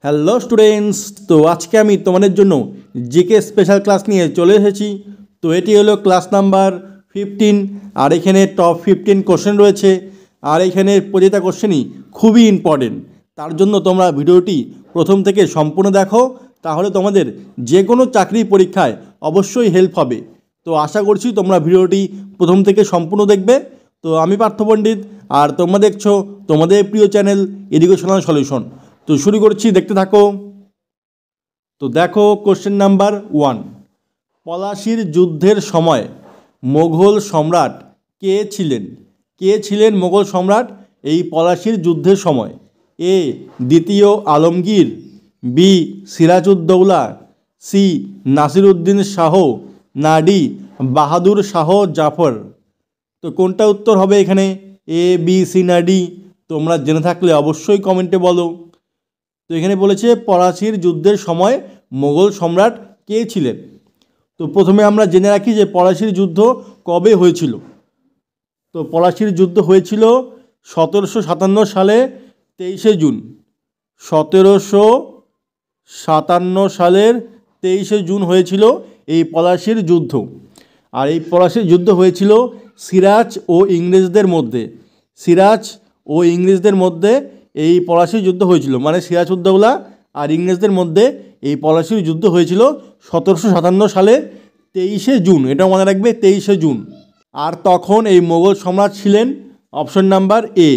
Hello students, তো আজকে আমি তোমাদের জন্য জিকে স্পেশাল ক্লাস নিয়ে চলে এসেছি। তো এটি হলো ক্লাস নাম্বার 15। আর এখানে টপ 15 কোশ্চেন রয়েছে। আর এখানে প্রতিটা কোশ্চেনই খুবই ইম্পর্টেন্ট। তার জন্য তোমরা ভিডিওটি প্রথম থেকে সম্পূর্ণ দেখো, তাহলে তোমাদের যে কোনো চাকরি পরীক্ষায় অবশ্যই হেল্প হবে। তো আশা করছি তোমরা ভিডিওটি প্রথম থেকে সম্পূর্ণ দেখবে। তো আমি পার্থ পণ্ডিত, আর তোমরা দেখছো তোমাদের প্রিয় চ্যানেল এডুকেশনাল সলিউশন। তো শুরু করছি, দেখতে থাকো। তো দেখো কোশ্চেন নাম্বার 1। পলাশির যুদ্ধের সময় মোগল সম্রাট কে ছিলেন? কে ছিলেন মোগল সম্রাট এই পলাশির যুদ্ধের সময়? এ দ্বিতীয় আলমগীর, বি সিরাজউদ্দৌলা, সি নাসিরউদ্দিন শাহ, না ডি বাহাদুর শাহ জাফর? তো কোনটা উত্তর হবে এখানে? এ, বি, সি না ডি? তোমরা জেনে থাকলে অবশ্যই কমেন্টে বলো। তো এখানে বলেছে পলাশির যুদ্ধের সময় মোগল সম্রাট কে ছিলেন। তো প্রথমে আমরা জেনে রাখি যে পলাশির যুদ্ধ কবে হয়েছিল। তো পলাশির যুদ্ধ হয়েছিল 1757 সালে 23শে জুন। 1757 সালের 23শে জুন হয়েছিল এই পলাশির যুদ্ধ। আর এই পলাশির যুদ্ধ হয়েছিল সিরাজ ও ইংরেজদের মধ্যে। সিরাজ ও ইংরেজদের মধ্যে এই পলাশির যুদ্ধ হয়েছিল, মানে সিরাজউদ্দৌলা আর ইংরেজদের মধ্যে এই পলাশির যুদ্ধ হয়েছিল 1757 সালে 23শে জুন। এটা মনে রাখবে, 23শে জুন। আর তখন এই মোগল সম্রাট ছিলেন অপশন নাম্বার এ,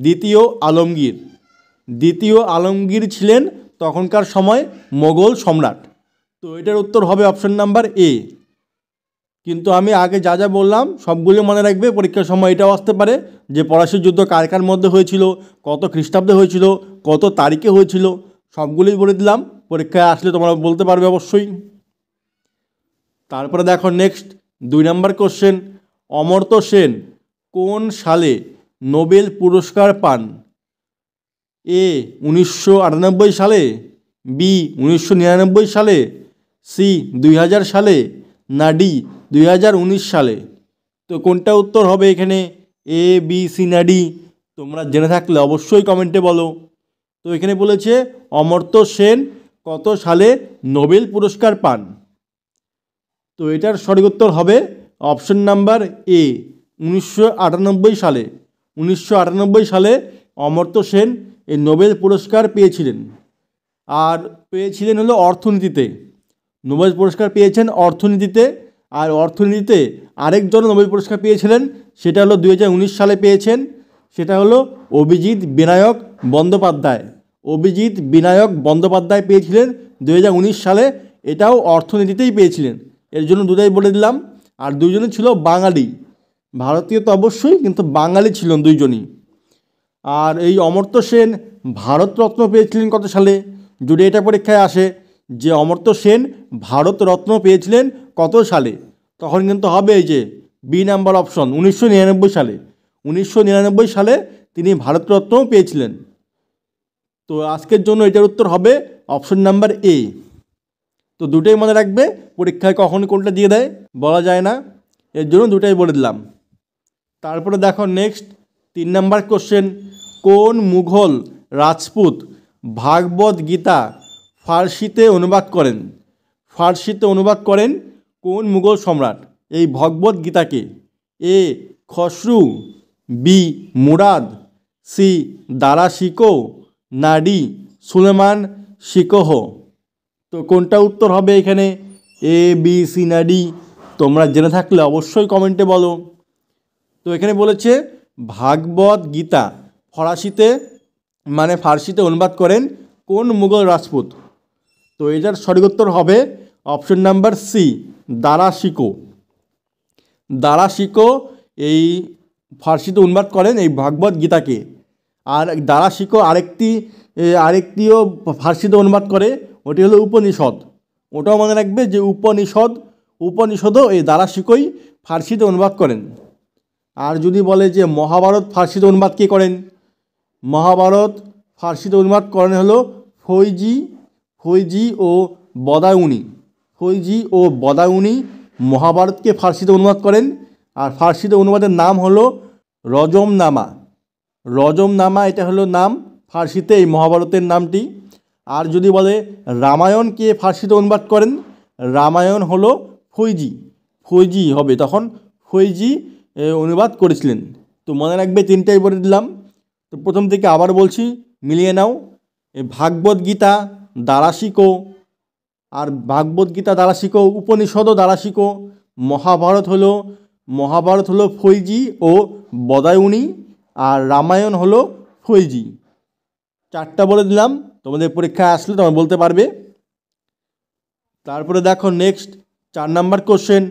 দ্বিতীয় আলমগীর। দ্বিতীয় আলমগীর ছিলেন তখনকার সময় মোগল সম্রাট। তো এটার উত্তর হবে অপশন নাম্বার এ। কিন্তু আমি আগে যা যা বললাম সবগুলো মনে রাখবে, পরীক্ষার সময় এটাও আসতে পারে যে পলাশির যুদ্ধ কার কার মধ্যে হয়েছিল, কত খ্রিস্টাব্দে হয়েছিল, কত তারিখে হয়েছিল, সবগুলোই বলে দিলাম। পরীক্ষায় আসলে তোমরা বলতে পারবে অবশ্যই। তারপরে দেখো নেক্সট 2 নম্বর কোশ্চেন। অমর্ত্য সেন কোন সালে নোবেল পুরস্কার পান? এ 1998 সালে, বি 1999 সালে, সি 2000 সালে, না ডি 2019 সালে? তো কোনটা উত্তর হবে এখানে? এ, বি, সি না ডি? তোমরা জেনে থাকলে অবশ্যই কমেন্টে বলো। তো এখানে বলেছে অমর্ত্য সেন কত সালে নোবেল পুরস্কার পান? তো এটার সঠিক উত্তর হবে অপশন নাম্বার এ, 1998 সালে। 1998 সালে অমর্ত্য সেন এই নোবেল পুরস্কার পেয়েছিলেন। আর পেয়েছিলেন হলো অর্থনীতিতে। নোবেল পুরস্কার পেয়েছেন অর্থনীতিতে। আর অর্থনীতিতে আরেকজন নোবেল পুরস্কার পেয়েছিলেন, সেটা হলো 2019 সালে পেয়েছেন। সেটা হলো অভিজিৎ বিনায়ক বন্দ্যোপাধ্যায়। অভিজিৎ বিনায়ক বন্দ্যোপাধ্যায় পেয়েছিলেন 2019 সালে। এটাও অর্থনীতিতেই পেয়েছিলেন। এর জন্য দুটাই বলে দিলাম। আর দুজনই ছিল বাঙালি। ভারতীয় তো অবশ্যই, কিন্তু বাঙালি ছিলেন দুইজনই। আর এই অমর্ত্য সেন ভারতরত্ন পেয়েছিলেন কত সালে? যদি এটা পরীক্ষায় আসে যে অমর্ত্য সেন ভারতরত্ন পেয়েছিলেন কত সালে, তখন কিন্তু হবে এই যে বি নাম্বার অপশন, 1999 সালে। 1999 সালে তিনি ভারতরত্ন পেয়েছিলেন। তো আজকের জন্য এটার উত্তর হবে অপশন নাম্বার এ। তো দুটোই মনে রাখবে, পরীক্ষায় কখন কোনটা দিয়ে দেয় বলা যায় না, এর জন্য দুটাই বলে দিলাম। তারপরে দেখো নেক্সট 3 নম্বর কোশ্চেন। কোন মুঘল রাজপুত ভাগবত গীতা ফার্সিতে অনুবাদ করেন? ফার্সিতে অনুবাদ করেন কোন মুঘল সম্রাট এই ভগবত গীতাকে? এ খসরু, বি মুরাদ, সি দারা শিকো, না ডি সুলেমান শিকোহ? তো কোনটা উত্তর হবে এখানে? এ, বি, সি না ডি? তোমরা জেনে থাকলে অবশ্যই কমেন্টে বলো। তো এখানে বলেছে ভাগবত গীতা ফরাসিতে মানে ফার্সিতে অনুবাদ করেন কোন মুঘল রাজপুত? তো এটার সঠিক উত্তর হবে অপশন নাম্বার সি, দারা শিকো। দারা শিকো এই ফার্সিতে অনুবাদ করেন এই ভাগবত গীতাকে। আর দারা শিকো আরেকটিও ফার্সিতে অনুবাদ করে, ওটি হলো উপনিষদ। ওটাও মনে রাখবে যে উপনিষদও এই দারা শিকোই ফার্সিতে অনুবাদ করেন। আর যদি বলে যে মহাভারত ফার্সিতে অনুবাদ কে করেন? মহাভারত ফার্সিতে অনুবাদ করেন হলো ফৈজি ও বদায়ুনি। ফৈজি ও বদায়ুনি মহাভারতকে ফার্সিতে অনুবাদ করেন। আর ফার্সিতে অনুবাদের নাম হলো রজমনামা। রজমনামা এটা হলো নাম ফার্সিতে এই মহাভারতের নামটি। আর যদি বলে রামায়ণকে ফার্সিতে অনুবাদ করেন, রামায়ণ হলো ফৈজি, ফৈজি হবে, তখন ফৈজি অনুবাদ করেছিলেন। তো মনে রাখবে, তিনটাই বলে দিলাম। তো প্রথম থেকে আবার বলছি, মিলিয়ে নাও। ভাগবত গীতা দ্বারা শিখো, আর ভাগবত গীতা দ্বারা শিখো, উপনিষদও দ্বারা শিখো। মহাভারত হলো ফৈজি ও বদায়ুনি, আর রামায়ণ হলো ফৈজি। চারটা বলে দিলাম, তোমাদের পরীক্ষায় আসলে তোমরা বলতে পারবে। তারপরে দেখো next 4 number question,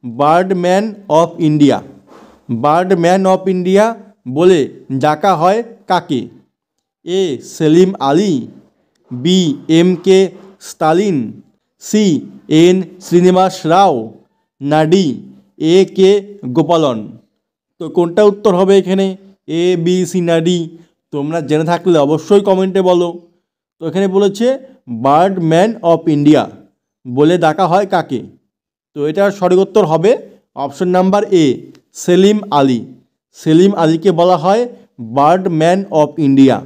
birdman of India. Birdman of India বলে ডাকা হয় কাকে? A Salim Ali, B M K Stalin, C N Srinivas Rao, না ডি এ কে গোপালন। তো কোনটা উত্তর হবে এখানে? এ বি সি না ডি? তোমরা জেনে থাকলে অবশ্যই কমেন্টে বলো। তো এখানে বলেছে বার্ডম্যান অফ ইন্ডিয়া বলে ডাকা হয় কাকে? তো এটার সঠিক উত্তর হবে option number A, Salim Ali. Salim আলীকে বলা হয় বার্ডম্যান অফ ইন্ডিয়া,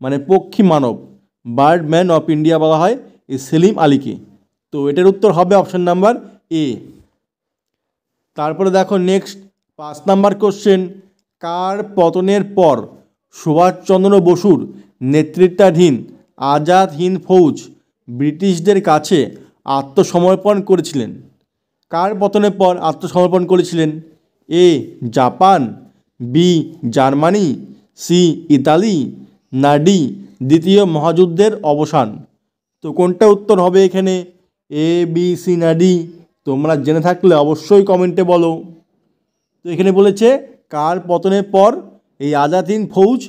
মানে পক্ষী মানব। বার্ডম্যান অফ ইন্ডিয়া বলা হয় এই সেলিম আলীকে। তো এটার উত্তর হবে অপশন নাম্বার এ। তারপরে দেখো নেক্সট 5 নাম্বার কোশ্চেন, কার পতনের পর সুভাষচন্দ্র বসুর নেতৃত্বাধীন আজাদ হিন্দ ফৌজ ব্রিটিশদের কাছে আত্মসমর্পণ করেছিলেন? কার পতনের পর আত্মসমর্পণ করেছিলেন? A Japan, B Germany, C Italy, না ডি দ্বিতীয় মহাযুদ্ধের অবসান? তো কোনটা উত্তর হবে এখানে? এ বি সি না ডি? তোমরা জেনে থাকলে অবশ্যই কমেন্টে বলো। তো এখানে বলেছে কার পতনের পর এই আজাদ হিন্দ ফৌজ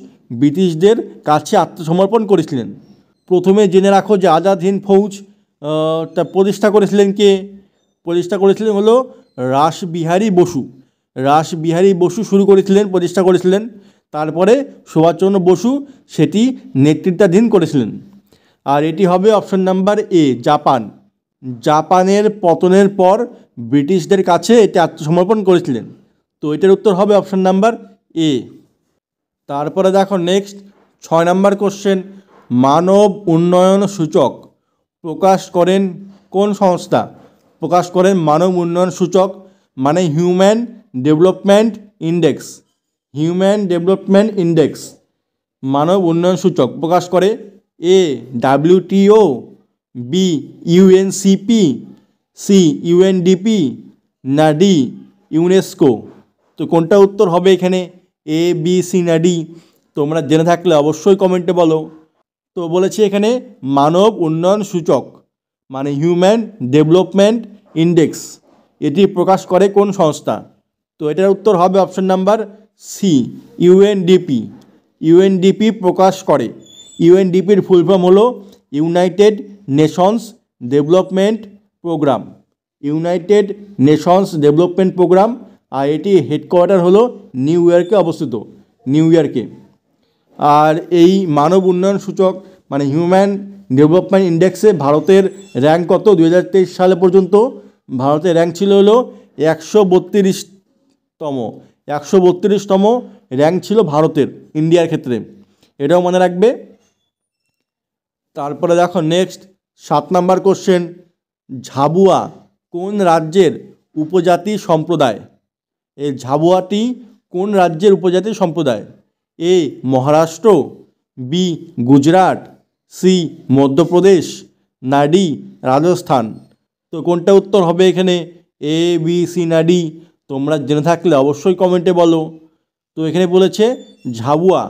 ব্রিটিশদের কাছে আত্মসমর্পণ করেছিলেন। প্রথমে জেনে রাখো যে আজাদ হিন্দ ফৌজ তা প্রতিষ্ঠা করেছিলেন কে? প্রতিষ্ঠা করেছিলেন হলো রাসবিহারী বসু। রাসবিহারী বসু শুরু করেছিলেন, প্রতিষ্ঠা করেছিলেন। তারপরে সুভাষচন্দ্র বসু সেটি নেতৃত্বাধীন করেছিলেন। আর এটি হবে অপশন নাম্বার এ, জাপান। জাপানের পতনের পর ব্রিটিশদের কাছে এটি আত্মসমর্পণ করেছিলেন। তো এটার উত্তর হবে অপশন নাম্বার এ। তারপরে দেখো নেক্সট 6 নাম্বার কোশ্চেন, মানব উন্নয়ন সূচক প্রকাশ করেন কোন সংস্থা? প্রকাশ করেন মানব উন্নয়ন সূচক, মানে human development index. Human development index মানব উন্নয়ন সূচক প্রকাশ করে A WTO, B UNCP, C UNDP, না ডি ইউনেস্কো? তো কোনটা উত্তর হবে এখানে? এ বি সি না ডি? তোমরা জেনে থাকলে অবশ্যই কমেন্টে বলো। তো বলেছি এখানে মানব উন্নয়ন সূচক মানে হিউম্যান ডেভেলপমেন্ট ইন্ডেক্স, এটি প্রকাশ করে কোন সংস্থা? তো এটার উত্তর হবে option number C, UNDP. UNDP প্রকাশ করে। ইউএনডিপির ফুল ফর্ম হলো united nations development programme. United nations development programme, আর এটি হেডকোয়ার্টার হলো নিউ ইয়র্কে অবস্থিত, নিউ ইয়র্কে। আর এই মানব উন্নয়ন সূচক মানে হিউম্যান ডেভেলপমেন্ট ইন্ডেক্সে ভারতের র্যাঙ্ক কত? 2023 সালে পর্যন্ত ভারতের র্যাঙ্ক ছিল হলো 132তম। 132তম র্যাঙ্ক ছিল ভারতের ইন্ডিয়ার ক্ষেত্রে, এটাও মনে রাখবে। তারপরে দেখো নেক্সট 7 নাম্বার কোশ্চেন, ঝাবুয়া কোন রাজ্যের উপজাতি সম্প্রদায়? এই ঝাবুয়াটি কোন রাজ্যের উপজাতি সম্প্রদায়? এ মহারাষ্ট্র, বি গুজরাট, সি মধ্যপ্রদেশ, না ডি রাজস্থান? তো কোনটা উত্তর হবে এখানে? এ বি সি না ডি? তোমরা জেনে থাকলে অবশ্যই কমেন্টে বলো। তো এখানে বলেছে ঝাবুয়া,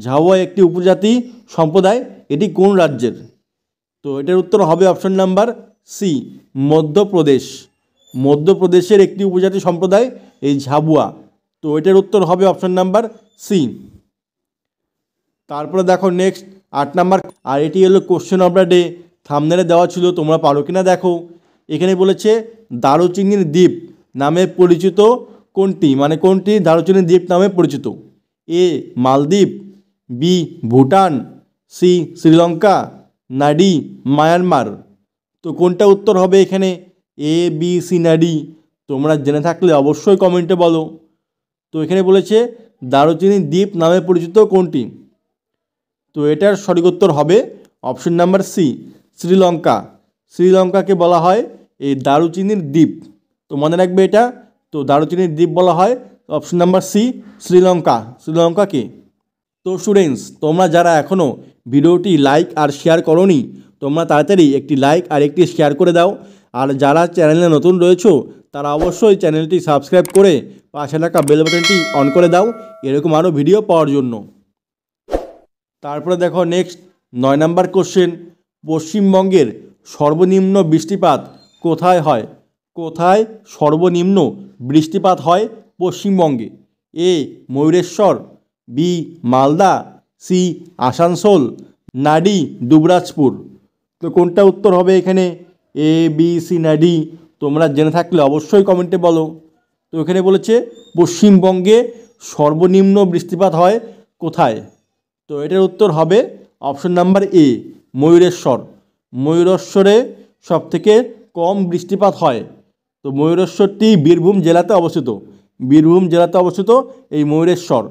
ঝাবুয়া একটি উপজাতি সম্প্রদায়, এটি কোন রাজ্যের? তো এটার উত্তর হবে অপশন নাম্বার সি, মধ্যপ্রদেশ। মধ্যপ্রদেশের একটি উপজাতি সম্প্রদায় এই ঝাবুয়া। তো এটার উত্তর হবে অপশন নাম্বার সি। তারপরে দেখো নেক্সট 8 নাম্বার, আর এটি হলো কোশ্চেন অফ দ্য ডে। থাম্বনেলে দেওয়া ছিল, তোমরা পারো কিনা দেখো। এখানে বলেছে দারুচিনির দ্বীপ নামে পরিচিত কোনটি? মানে কোনটি দারুচিনির দ্বীপ নামে পরিচিত? এ মালদ্বীপ, বি ভুটান, সি শ্রীলঙ্কা, না ডি মায়ানমার? তো কোনটা উত্তর হবে এখানে? এ বি সি না ডি? তোমরা জেনে থাকলে অবশ্যই কমেন্টে বলো। তো এখানে বলেছে দারুচিনি দ্বীপ নামে পরিচিত কোনটি? তো এটার সঠিক উত্তর হবে অপশন নাম্বার সি শ্রীলঙ্কা। শ্রীলঙ্কাকে বলা হয় এই দারুচিনির দ্বীপ। তো মনে রাখবে এটা। তো দারুচিনির দ্বীপ বলা হয় অপশন নাম্বার সি শ্রীলঙ্কা, শ্রীলঙ্কাকে। তো স্টুডেন্টস, তোমরা যারা এখনও ভিডিওটি লাইক আর শেয়ার করোনি, তোমরা তাড়াতাড়ি একটি লাইক আর একটি শেয়ার করে দাও। আর যারা চ্যানেলে নতুন রয়েছো তারা অবশ্যই চ্যানেলটি সাবস্ক্রাইব করে পাশে থাকা বেল বাটনটি অন করে দাও এরকম আরও ভিডিও পাওয়ার জন্য। তারপরে দেখো নেক্সট 9 নম্বর কোশ্চেন, পশ্চিমবঙ্গের সর্বনিম্ন বৃষ্টিপাত কোথায় হয়? কোথায় সর্বনিম্ন বৃষ্টিপাত হয় পশ্চিমবঙ্গে? এ ময়ূরেশ্বর, বি মালদা, সি আসানসোল, না ডি দুবরাজপুর। তো কোনটা উত্তর হবে এখানে? এ বি সি না ডি? তোমরা জেনে থাকলে অবশ্যই কমেন্টে বলো। তো এখানে বলেছে পশ্চিমবঙ্গে সর্বনিম্ন বৃষ্টিপাত হয় কোথায়? তো এটার উত্তর হবে অপশন নাম্বার এ ময়ূরেশ্বর। ময়ূরেশ্বরে সবথেকে কম বৃষ্টিপাত হয়। তো ময়ূরেশ্বরটি বীরভূম জেলাতে অবস্থিত। বীরভূম জেলাতে অবস্থিত এই ময়ূরেশ্বর।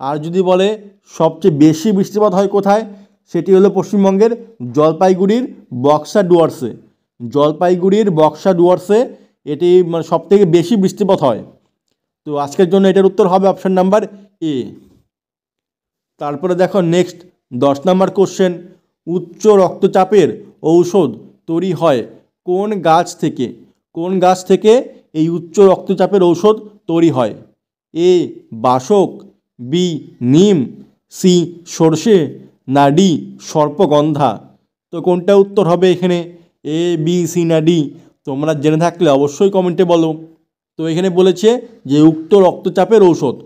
আর যদি বলে সবচেয়ে বেশি বৃষ্টিপাত হয় কোথায়, সেটি হলো পশ্চিমবঙ্গের জলপাইগুড়ির বক্সা ডুয়ার্সে। জলপাইগুড়ির বক্সা ডুয়ার্সে এটি মানে সবথেকে বেশি বৃষ্টিপাত হয়। তো আজকের জন্য এটার উত্তর হবে অপশন নাম্বার এ। তারপরে দেখো নেক্সট 10 নম্বর কোশ্চেন, উচ্চ রক্তচাপের ঔষধ তৈরি হয় কোন গাছ থেকে? কোন গাছ থেকে এই উচ্চ রক্তচাপের ঔষধ তৈরি হয়? এ বাসক, বি নিম, সি সর্ষে, না ডি সর্পগন্ধা। তো কোনটা উত্তর হবে এখানে? এ বি সি না ডি? তোমরা জেনে থাকলে অবশ্যই কমেন্টে বলো। তো এখানে বলেছে যে উক্ত রক্তচাপের ঔষধ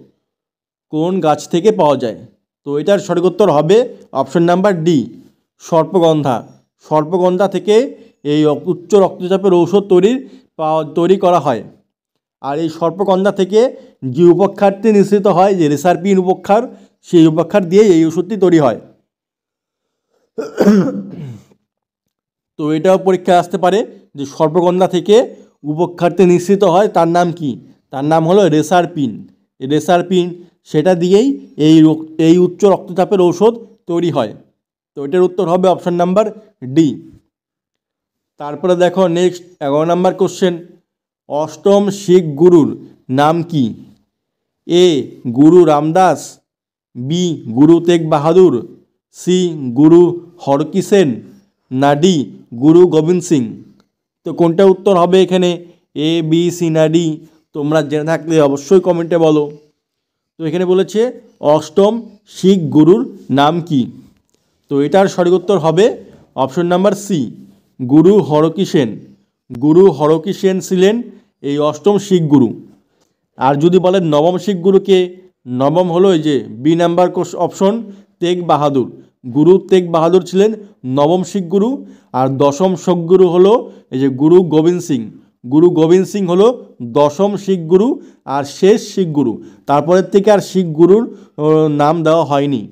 কোন গাছ থেকে পাওয়া যায়। তো এটার সঠিক উত্তর হবে অপশন নাম্বার ডি সর্পগন্ধা। সর্পগন্ধা থেকে এই উচ্চ রক্তচাপের ঔষধ তৈরি করা হয়। আর এই সর্পগন্ধা থেকে যে উপক্ষারটি নিঃসৃত হয়, যে রেসারপিন উপক্ষার, সেই উপক্ষার দিয়ে এই ওষুধটি তৈরি হয়। তো এটাও পরীক্ষায় আসতে পারে যে সর্পগন্ধা থেকে উপক্ষারটি নিঃসৃত হয় তার নাম কি? তার নাম হলো রেসারপিন। রেসারপিন সেটা দিয়েই এই উচ্চ রক্তচাপের ঔষধ তৈরি হয়। তো এটার উত্তর হবে অপশন নাম্বার ডি। তারপরে দেখো নেক্সট 11 নম্বর কোশ্চেন, অষ্টম শিখ গুরুর নাম কি? এ গুরু রামদাস, বি গুরু তেগ বাহাদুর, সি গুরু হরকিষেন, না ডি গুরু গোবিন্দ সিং। তো কোনটা উত্তর হবে এখানে? এ বি সি না ডি? তোমরা জেনে থাকলে অবশ্যই কমেন্টে বলো। তো এখানে বলেছে অষ্টম শিখ গুরুর নাম কি? তো এটার সঠিক উত্তর হবে অপশন নাম্বার সি গুরু হরকিষেন। গুরু হরকিষেন ছিলেন এই অষ্টম শিখ গুরু। আর যদি বলেন নবম শিখ গুরুকে, নবম হলো এই যে বি নাম্বার অপশন তেগ বাহাদুর। গুরু তেগ বাহাদুর ছিলেন নবম শিখ গুরু। আর দশম শিখ গুরু হলো এই যে গুরু গোবিন্দ সিং। গুরু গোবিন্দ সিং হলো দশম শিখ গুরু আর শেষ শিখ গুরু। তারপরের থেকে আর শিখ গুরুর নাম দেওয়া হয়নি।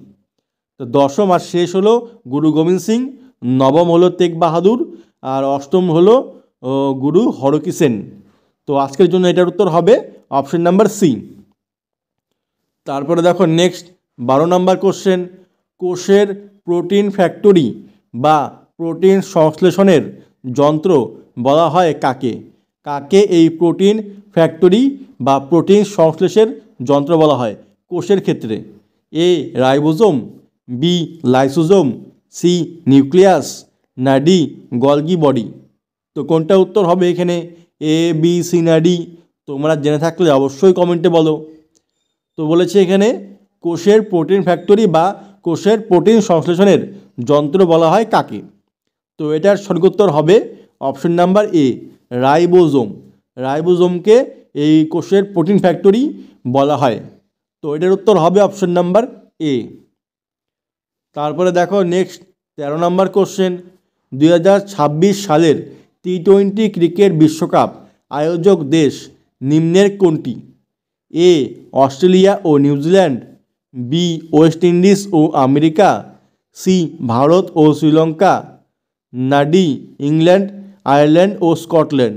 তো দশম আর শেষ হলো গুরু গোবিন্দ সিং, নবম হলো তেগ বাহাদুর, আর অষ্টম হলো গুরু হরকিষেন। তো আজকের জন্য এটার উত্তর হবে অপশন নাম্বার সি। তারপরে দেখো নেক্সট 12 নম্বর কোশ্চেন, কোষের প্রোটিন ফ্যাক্টরি বা প্রোটিন সংশ্লেষণের যন্ত্র বলা হয় কাকে? কাকে এই প্রোটিন ফ্যাক্টরি বা প্রোটিন সংশ্লেষের যন্ত্র বলা হয় কোষের ক্ষেত্রে? A ribosome, B lysosome, C nucleus, না ডি গলগি বডি। তো কোনটা উত্তর হবে এখানে? এ বি সি না ডি? তোমরা জেনে থাকলে অবশ্যই কমেন্টে বলো। তো বলেছে এখানে কোষের প্রোটিন ফ্যাক্টরি বা কোষের প্রোটিন সংশ্লেষণের যন্ত্র বলা হয় কাকে? তো এটার সঠিক উত্তর হবে অপশন নাম্বার এ রাইবোজোম। রাইবোজোমকে এই কোষের প্রোটিন ফ্যাক্টরি বলা হয়। তো এটার উত্তর হবে অপশন নাম্বার এ। তারপরে দেখো নেক্সট 13 নম্বর কোশ্চেন, 2026 সালের টি-20 ক্রিকেট বিশ্বকাপ আয়োজক দেশ নিম্নের কোনটি? এ অস্ট্রেলিয়া ও নিউজিল্যান্ড, বি ওয়েস্ট ইন্ডিজ ও আমেরিকা, সি ভারত ও শ্রীলঙ্কা, না ডি ইংল্যান্ড, আয়ারল্যান্ড ও স্কটল্যান্ড।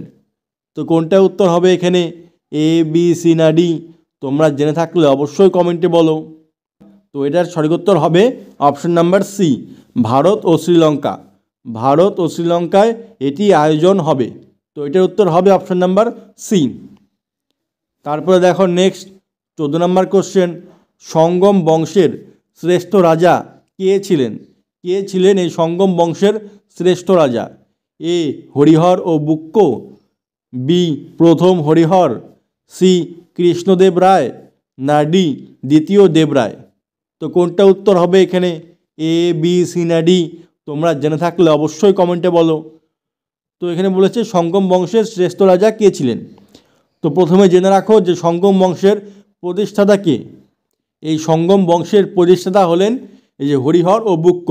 তো কোনটা উত্তর হবে এখানে? এ বি সি না ডি? তোমরা জেনে থাকলে অবশ্যই কমেন্টে বলো। তো এটার সঠিক উত্তর হবে অপশন নাম্বার সি, ভারত ও শ্রীলঙ্কা। ভারত ও শ্রীলঙ্কায় এটি আয়োজন হবে। তো এটার উত্তর হবে অপশন নাম্বার সি। তারপরে দেখো নেক্সট 14 নম্বর কোশ্চেন, সঙ্গম বংশের শ্রেষ্ঠ রাজা কে ছিলেন? কে ছিলেন এই সঙ্গম বংশের শ্রেষ্ঠ রাজা? এ হরিহর ও বুক্ক, বি প্রথম হরিহর, সি কৃষ্ণদেব রায়, না ডি দ্বিতীয় দেবরায়? তো কোনটা উত্তর হবে এখানে? এ বি সি না ডি? তোমরা জেনে থাকলে অবশ্যই কমেন্টে বলো। তো এখানে বলেছে সঙ্গম বংশের শ্রেষ্ঠ রাজা কে ছিলেন। তো প্রথমে জেনে রাখো যে সঙ্গম বংশের প্রতিষ্ঠাতা কে। এই সঙ্গম বংশের প্রতিষ্ঠাতা হলেন এই যে হরিহর ও বুক্ক।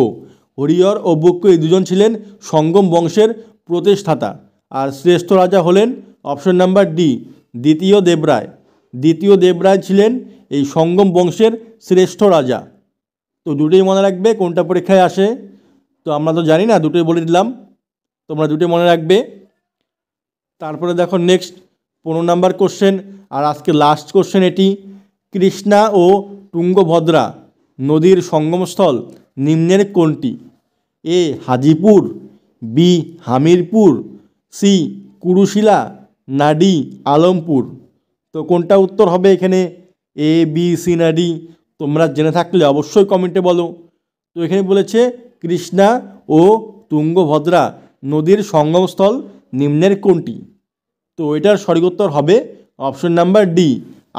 হরিহর ও বুক্ক এই দুজন ছিলেন সঙ্গম বংশের প্রতিষ্ঠাতা। আর শ্রেষ্ঠ রাজা হলেন অপশন নাম্বার ডি, দ্বিতীয় দেবরায়। দ্বিতীয় দেবরায় ছিলেন এই সঙ্গম বংশের শ্রেষ্ঠ রাজা। তো দুটোই মনে রাখবে কোনটা পরীক্ষায় আসে। তো আমরা তো জানি না, দুটোই বলে দিলাম, তোমরা দুটোই মনে রাখবে। তারপরে দেখো নেক্সট 15 নম্বর কোশ্চেন, আর আজকে লাস্ট কোশ্চেন এটি। কৃষ্ণা ও তুঙ্গভদ্রা নদীর সঙ্গমস্থল নিম্নের কোনটি? এ হাজিপুর, বি হামিরপুর, সি কুরুশিলা, না ডি আলমপুর? তো কোনটা উত্তর হবে এখানে? এ বি সি না ডি? তোমরা জেনে থাকলে অবশ্যই কমেন্টে বলো। তো এখানে বলেছে কৃষ্ণা ও তুঙ্গভদ্রা নদীর সঙ্গমস্থল নিম্নের কোনটি? তো এটার সঠিক উত্তর হবে option number D,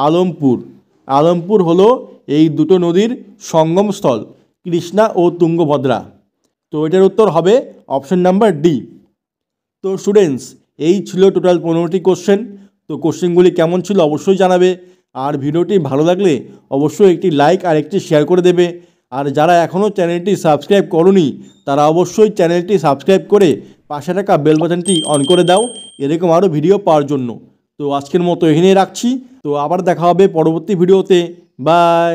Alampur. Alampur হলো এই দুটো নদীর সঙ্গমস্থল, কৃষ্ণা ও তুঙ্গভদ্রা। তো এটার উত্তর হবে অপশন নাম্বার ডি। তো স্টুডেন্টস, এই ছিল টোটাল 15টি কোশ্চেন। তো কোশ্চেনগুলি কেমন ছিল অবশ্যই জানাবে। আর ভিডিওটি ভালো লাগলে অবশ্যই একটি লাইক আর একটি শেয়ার করে দেবে। আর যারা এখনও চ্যানেলটি সাবস্ক্রাইব করোনি তারা অবশ্যই চ্যানেলটি সাবস্ক্রাইব করে পাশে থাকা বেল বাটনটি অন করে দাও এরকম আরও ভিডিও পাওয়ার জন্য। তো আজকের মতো এখানেই রাখছি। তো আবার দেখা হবে পরবর্তী ভিডিওতে। বাই।